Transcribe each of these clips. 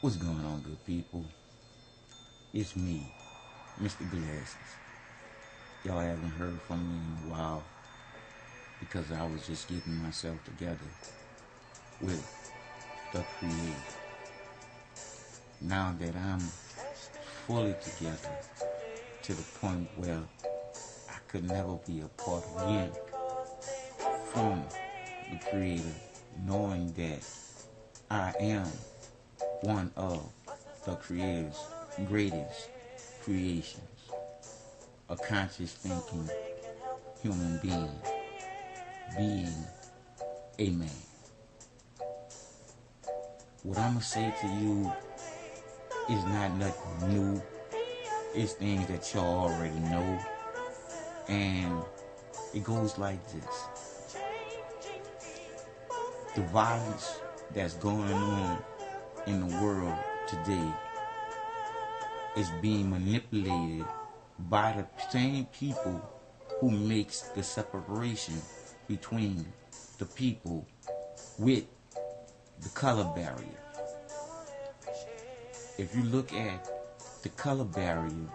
What's going on, good people? It's me, Mr. Glasses. Y'all haven't heard from me in a while because I was just getting myself together with the Creator. Now that I'm fully together to the point where I could never be apart again from the Creator, knowing that I am one of the Creator's greatest creations, a conscious thinking human being a man. What I'm going to say to you is not nothing new. It's things that y'all already know. And it goes like this. The violence that's going on in the world today is being manipulated by the same people who makes the separation between the people with the color barrier. If you look at the color barrier,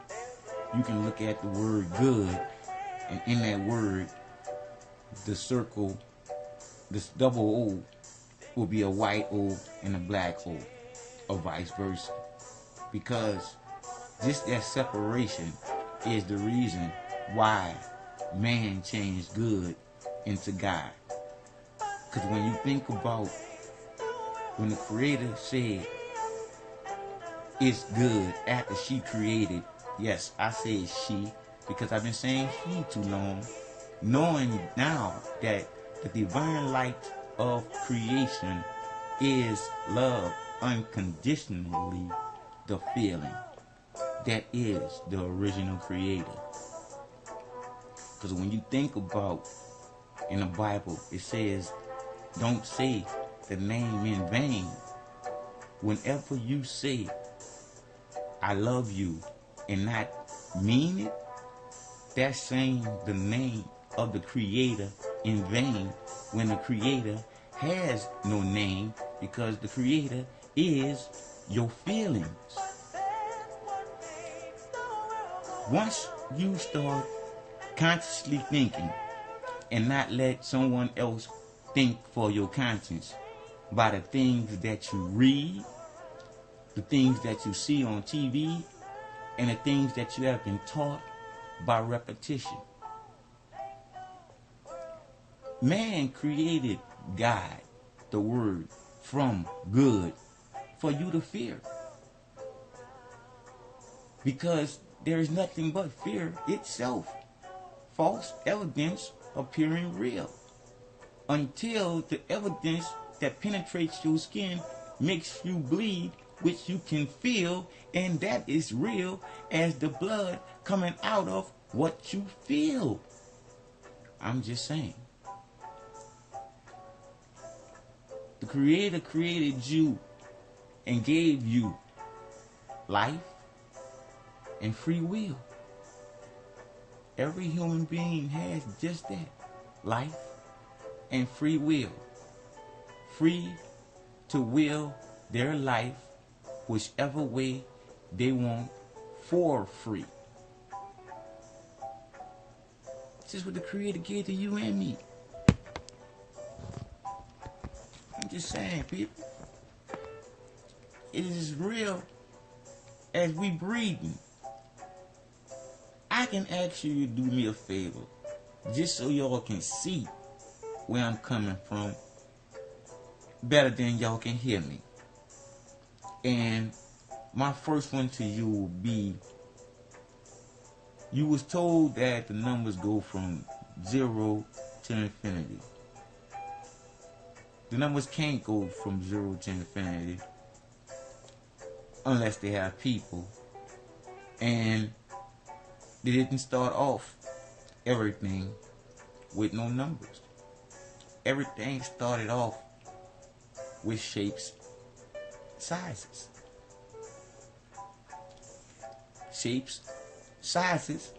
you can look at the word good, and in that word, the circle, this double O will be a white O and a black O, or vice versa. Because just that separation is the reason why man changed good into God. Because when you think about when the Creator said it's good after she created, yes, I say she because I've been saying he too long, knowing now that the divine light of creation is love unconditionally, the feeling that is the original Creator. Because when you think about in the Bible, it says don't say the name in vain. Whenever you say I love you and not mean it, that's saying the name of the Creator in vain, when the Creator has no name, because the Creator is your feelings. Once you start consciously thinking and not let someone else think for your conscience by the things that you read, the things that you see on TV, and the things that you have been taught by repetition. Man created God, the Word, from good for you to fear. Because there is nothing but fear itself. False evidence appearing real. Until the evidence that penetrates your skin makes you bleed, which you can feel, and that is real as the blood coming out of what you feel. I'm just saying. The Creator created you and gave you life and free will. Every human being has just that, life and free will. Free to will their life whichever way they want for free. This is what the Creator gave to you and me. I'm just saying, people. It is as real as we breathing. I can ask you to do me a favor, just so y'all can see where I'm coming from better than y'all can hear me. And my first one to you will be, you was told that the numbers go from 0 to infinity. The numbers can't go from 0 to infinity unless they have people. And they didn't start off everything with no numbers. Everything started off with shapes, sizes. Shapes, sizes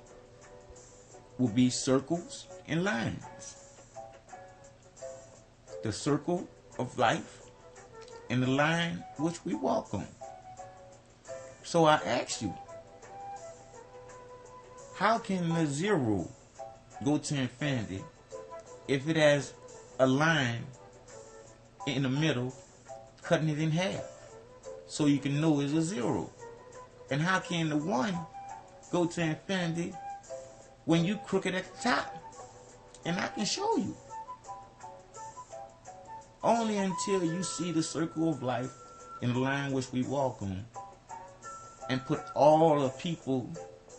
will be circles and lines. The circle of life and the line which we walk on. So I ask you, how can the 0 go to infinity if it has a line in the middle cutting it in half? So you can know it's a 0. And how can the 1 go to infinity when you crooked at the top? And I can show you. Only until you see the circle of life in the line which we walk on, and put all the people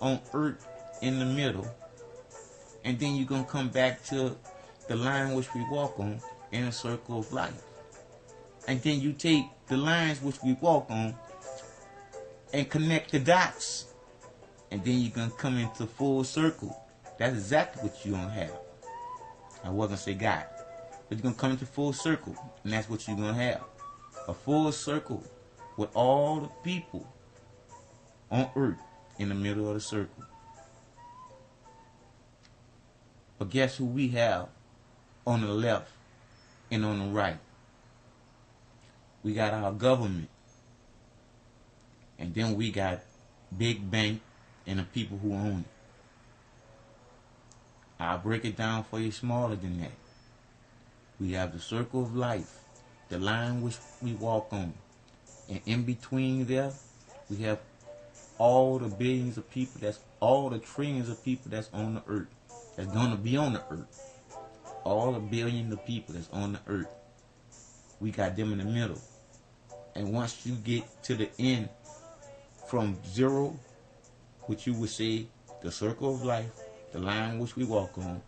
on earth in the middle, and then you're going to come back to the line which we walk on in a circle of life. And then you take the lines which we walk on and connect the dots, and then you're going to come into full circle. That's exactly what you're going to have. I wasn't going to say God, but you're going to come into full circle, and that's what you're going to have. A full circle with all the people on earth in the middle of the circle. But guess who we have on the left and on the right? We got our government. And then we got big bank and the people who own it. I'll break it down for you smaller than that. We have the circle of life, the line which we walk on. And in between there, we have all the billions of people, that's all the trillions of people that's on the earth, that's going to be on the earth. All the billions of people that's on the earth. We got them in the middle. And once you get to the end, from 0, which you would say the circle of life, the line which we walk on,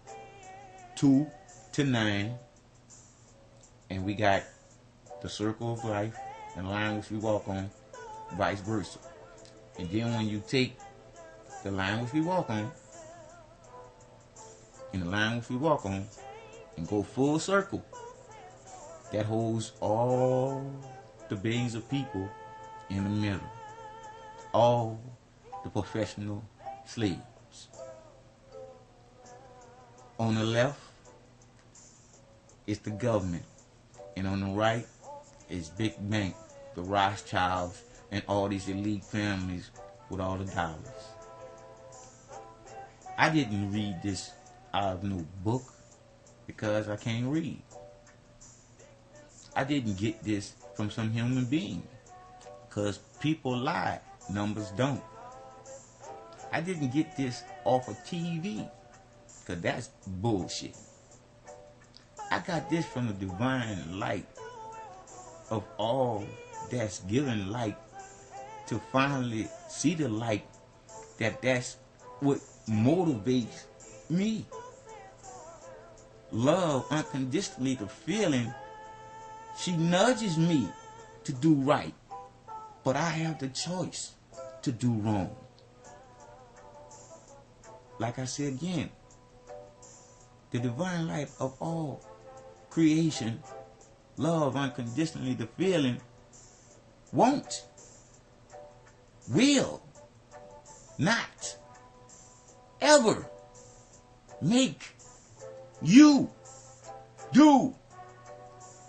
2 to 9, and we got the circle of life and the line which we walk on, vice versa. And then when you take the line which we walk on and the line which we walk on and go full circle, that holds all the billions of people in the middle. All the professional slaves. On the left is the government, and on the right is big bank, the Rothschilds, and all these elite families with all the dollars. I didn't read this out of no book because I can't read. I didn't get this from some human being because people lie. Numbers don't. I didn't get this off of TV, because that's bullshit. I got this from the divine light of all that's given light to finally see the light, that's what motivates me. Love unconditionally, the feeling, she nudges me to do right, but I have the choice to do wrong. Like I said again, the divine light of all creation, love unconditionally, the feeling, won't, will not ever make you do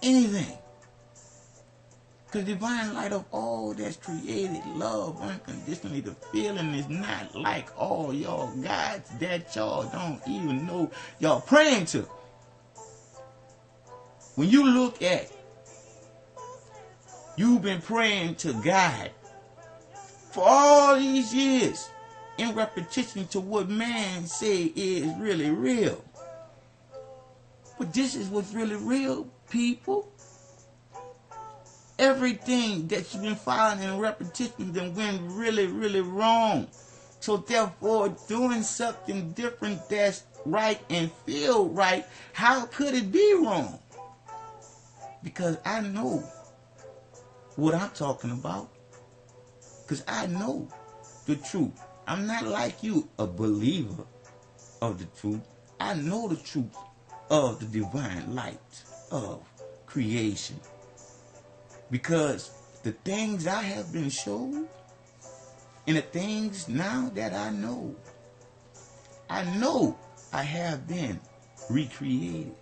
anything. Because the divine light of all that's created, love unconditionally, the feeling is not like all y'all gods that y'all don't even know y'all praying to. When you look at, you've been praying to God for all these years in repetition to what man say is really real. But this is what's really real, people. Everything that you've been following in repetition then went really, really wrong. So therefore, doing something different that's right and feel right, how could it be wrong? Because I know what I'm talking about. Because I know the truth. I'm not like you, a believer of the truth. I know the truth of the divine light of creation. Because the things I have been shown and the things now that I know I have been recreated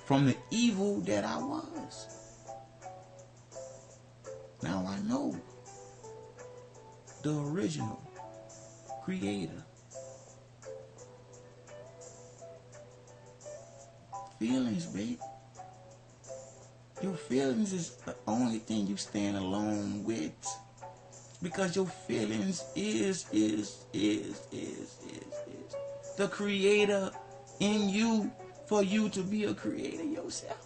from the evil that I was. Now I know the original creator. Feelings, baby. Your feelings is the only thing you stand alone with. Because your feelings is the creator in you for you to be a creator yourself.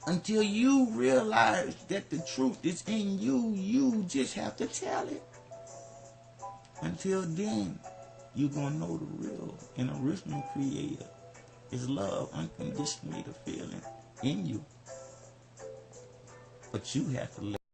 Until you realize that the truth is in you, you just have to tell it. Until then, you're going to know the real and original creator is love, unconditionally the feeling in you. But you have to let